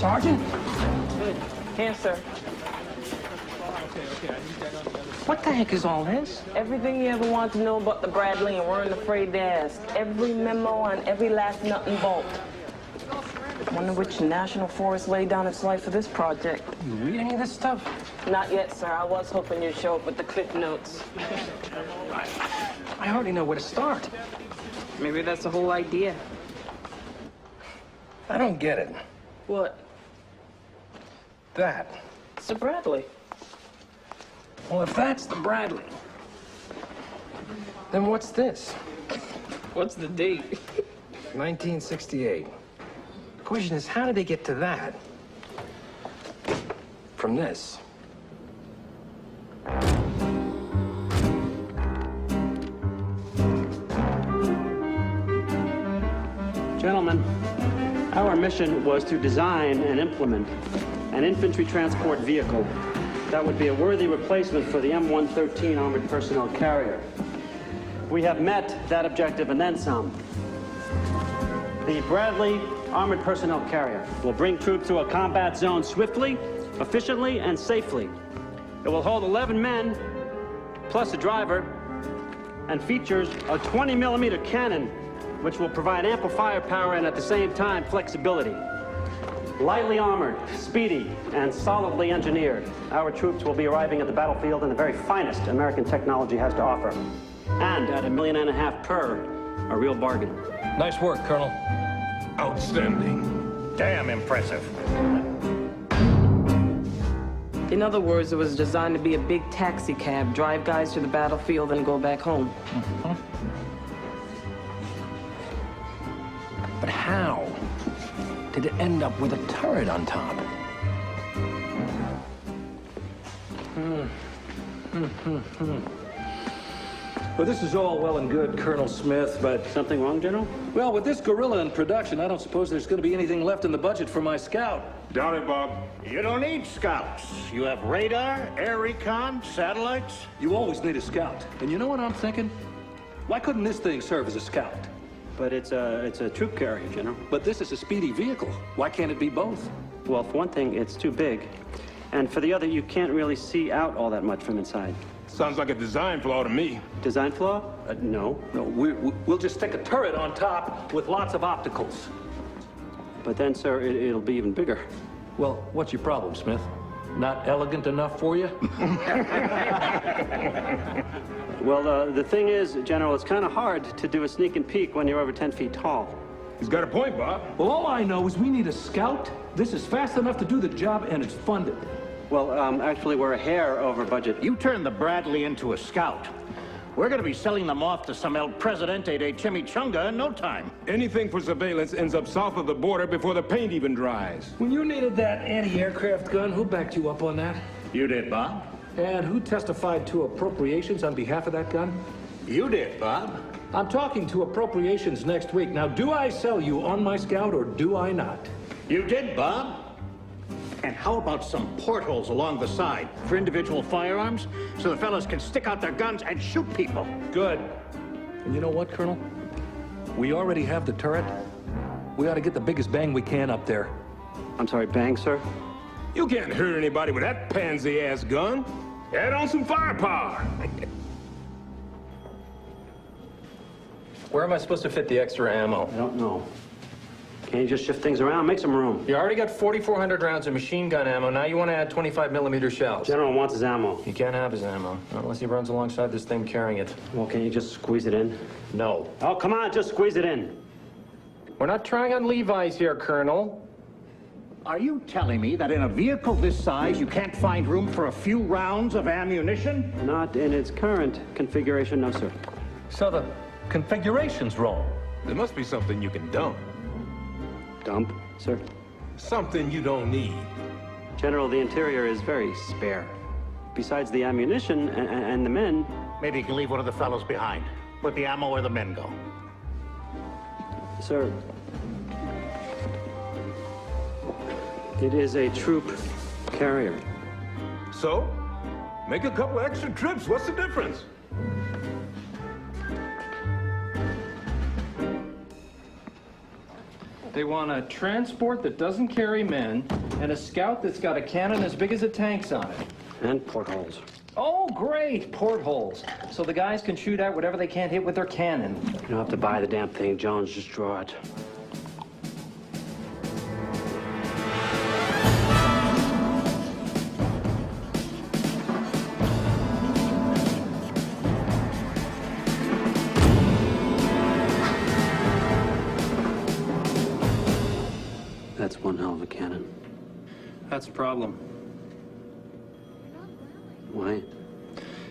Sergeant? Good. Here, sir. What the heck is all this? Everything you ever wanted to know about the Bradley and weren't afraid to ask. Every memo and every last nut and bolt. Wonder which national forest laid down its life for this project. You read any of this stuff? Not yet, sir. I was hoping you'd show up with the cliff notes. I hardly know where to start. Maybe that's the whole idea. I don't get it. What? That. It's the Bradley. Well, if that's the Bradley, then what's this? What's the date? 1968. The question is, how did they get to that from this? Gentlemen, our mission was to design and implement an infantry transport vehicle that would be a worthy replacement for the M113 armored personnel carrier. We have met that objective and then some. The Bradley armored personnel carrier will bring troops to a combat zone swiftly, efficiently, and safely. It will hold 11 men, plus a driver, and features a 20-millimeter cannon, which will provide ample firepower and at the same time flexibility. Lightly armored, speedy, and solidly engineered, our troops will be arriving at the battlefield in the very finest American technology has to offer. And at $1.5 million per, a real bargain. Nice work, Colonel. Outstanding. Damn impressive. In other words, it was designed to be a big taxi cab, drive guys to the battlefield and go back home. But how did it end up with a turret on top? Well, this is all well and good, Colonel Smith, but... Something wrong, General? Well, with this gorilla in production, I don't suppose there's going to be anything left in the budget for my scout. Doubt it, Bob. You don't need scouts. You have radar, air recon, satellites. You always need a scout. And you know what I'm thinking? Why couldn't this thing serve as a scout? But it's a troop carrier, General. But this is a speedy vehicle. Why can't it be both? Well, for one thing, it's too big. And for the other, you can't really see out all that much from inside. Sounds like a design flaw to me. Design flaw? No. No, we'll just stick a turret on top with lots of opticals. But then, sir, it'll be even bigger. Well, what's your problem, Smith? Not elegant enough for you? Well, the thing is, General, it's kind of hard to do a sneak and peek when you're over 10 feet tall. He's got a point, Bob. Well, all I know is we need a scout. This is fast enough to do the job, and it's funded. Well, actually, we're a hair over budget. You turned the Bradley into a scout. We're going to be selling them off to some El Presidente de Chimichanga in no time. Anything for surveillance ends up south of the border before the paint even dries. When you needed that anti-aircraft gun, who backed you up on that? You did, Bob. And who testified to appropriations on behalf of that gun? You did, Bob. I'm talking to appropriations next week. Now, do I sell you on my scout or do I not? You did, Bob. And how about some portholes along the side for individual firearms so the fellas can stick out their guns and shoot people? Good. And you know what, Colonel? We already have the turret. We ought to get the biggest bang we can up there. I'm sorry, bang, sir? You can't hurt anybody with that pansy-ass gun. Add on some firepower. Where am I supposed to fit the extra ammo? I don't know. Can't you just shift things around? Make some room. You already got 4,400 rounds of machine gun ammo. Now you want to add 25-millimeter shells. General wants his ammo. He can't have his ammo, not unless he runs alongside this thing carrying it. Well, can't you just squeeze it in? No. Oh, come on, just squeeze it in. We're not trying on Levi's here, Colonel. Are you telling me that in a vehicle this size, you can't find room for a few rounds of ammunition? Not in its current configuration, no, sir. So the configuration's wrong. There must be something you can dump. Dump, sir? Something you don't need. General, the interior is very spare. Besides the ammunition and the men... Maybe you can leave one of the fellows behind. Let the ammo or the men go. Sir, it is a troop carrier. So, make a couple extra trips. What's the difference? They want a transport that doesn't carry men and a scout that's got a cannon as big as a tank's on it. And portholes. Oh, great, portholes. So the guys can shoot out whatever they can't hit with their cannon. You don't have to buy the damn thing, Jones. Just draw it. That's one hell of a cannon. That's a problem. Why?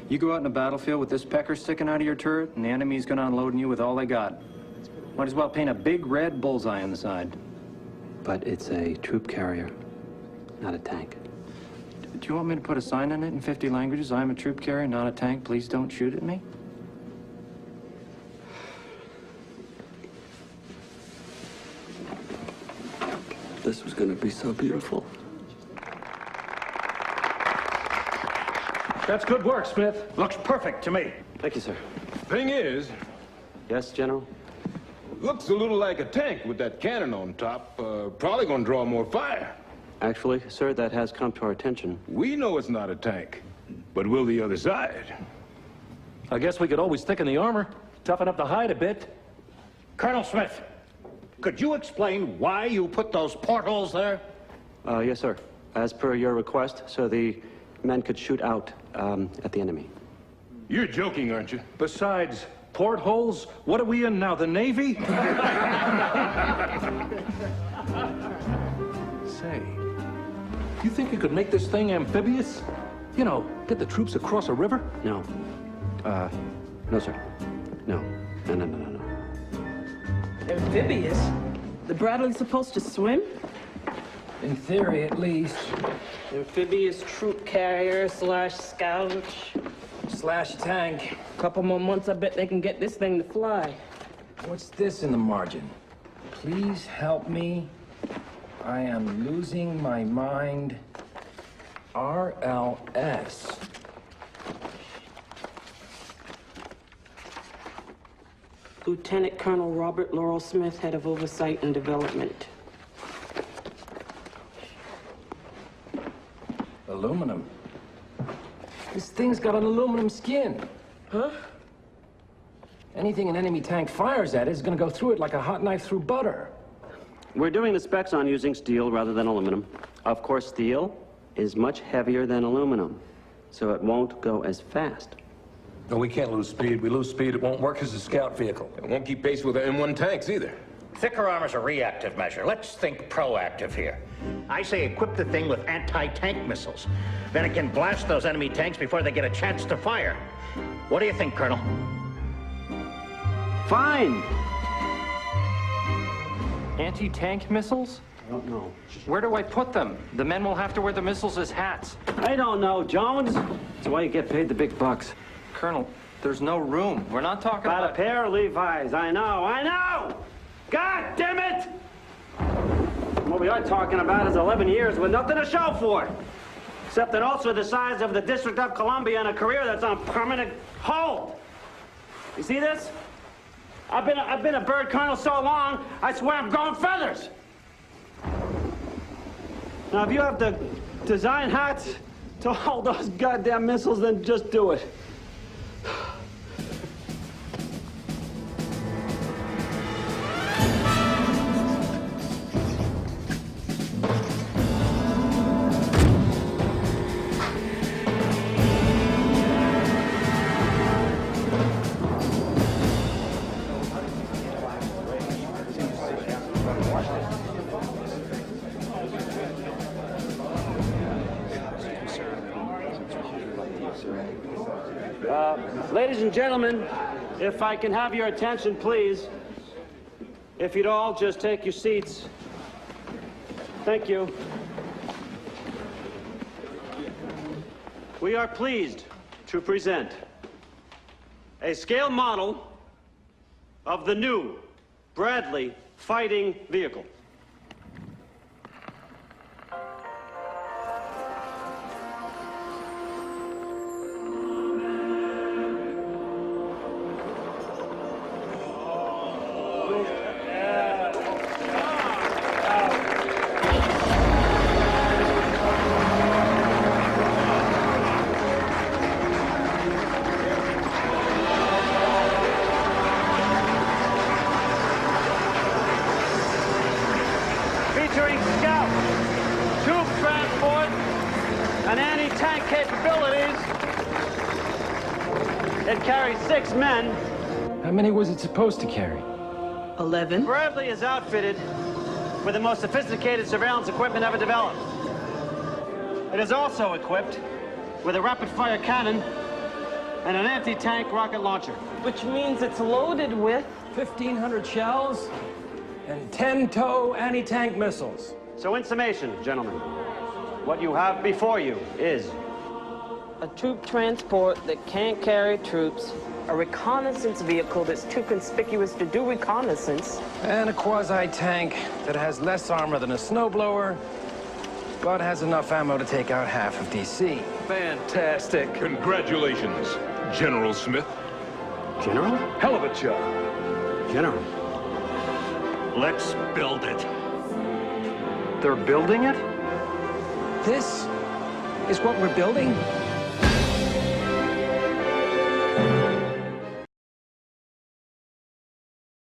You go out in a battlefield with this pecker sticking out of your turret, and the enemy's gonna unload on you with all they got. Might as well paint a big red bullseye on the side. But it's a troop carrier, not a tank. Do you want me to put a sign on it in 50 languages? I'm a troop carrier, not a tank. Please don't shoot at me. This was gonna be so beautiful. That's good work, Smith. Looks perfect to me. Thank you, sir. Thing is, Yes, General? looks a little like a tank with that cannon on top. Probably gonna draw more fire. Actually, sir, that has come to our attention. We know it's not a tank, but will the other side? I guess we could always thicken the armor, toughen up the hide a bit. Colonel Smith, could you explain why you put those portholes there? Yes, sir. As per your request, so the men could shoot out at the enemy. You're joking, aren't you? Besides, portholes? What are we in now, the Navy? Say, you think you could make this thing amphibious? You know, get the troops across a river? No. No, sir. No. No. Amphibious? The Bradley's supposed to swim? In theory, at least. Amphibious troop carrier / scout. / tank. Couple more months, I bet they can get this thing to fly. What's this in the margin? Please help me. I am losing my mind. RLS. Lieutenant Colonel Robert Laurel Smith, head of oversight and development. Aluminum. This thing's got an aluminum skin. Huh? Anything an enemy tank fires at is gonna go through it like a hot knife through butter. We're doing the specs on using steel rather than aluminum. Of course, steel is much heavier than aluminum, so it won't go as fast. No, we can't lose speed. We lose speed, it won't work as a scout vehicle. It won't keep pace with the M1 tanks either. Thicker armor's a reactive measure. Let's think proactive here. I say equip the thing with anti-tank missiles. Then it can blast those enemy tanks before they get a chance to fire. What do you think, Colonel? Fine! Anti-tank missiles? I don't know. Where do I put them? The men will have to wear the missiles as hats. I don't know, Jones. That's why you get paid the big bucks. Colonel, there's no room. We're not talking About a about... pair of Levi's. I know! God damn it! What we are talking about is 11 years with nothing to show for it. Except that also the size of the District of Columbia and a career that's on permanent hold. You see this? I've been a bird colonel so long, I swear I'm growing feathers. Now, if you have to design hats to hold those goddamn missiles, then just do it. Ladies and gentlemen, if I can have your attention, please. If you'd all just take your seats. Thank you. We are pleased to present a scale model of the new Bradley fighting vehicle. featuring scout, troop transport, and anti-tank capabilities. It carries 6 men. How many was it supposed to carry? 11. Bradley is outfitted with the most sophisticated surveillance equipment ever developed. It is also equipped with a rapid-fire cannon and an anti-tank rocket launcher. Which means it's loaded with 1,500 shells and 10-tow anti-tank missiles. So in summation, gentlemen, what you have before you is a troop transport that can't carry troops, a reconnaissance vehicle that's too conspicuous to do reconnaissance, And a quasi-tank that has less armor than a snowblower, but has enough ammo to take out half of D.C. Fantastic. Congratulations, General Smith. General? Hell of a job. General. Let's build it. They're building it? This is what we're building?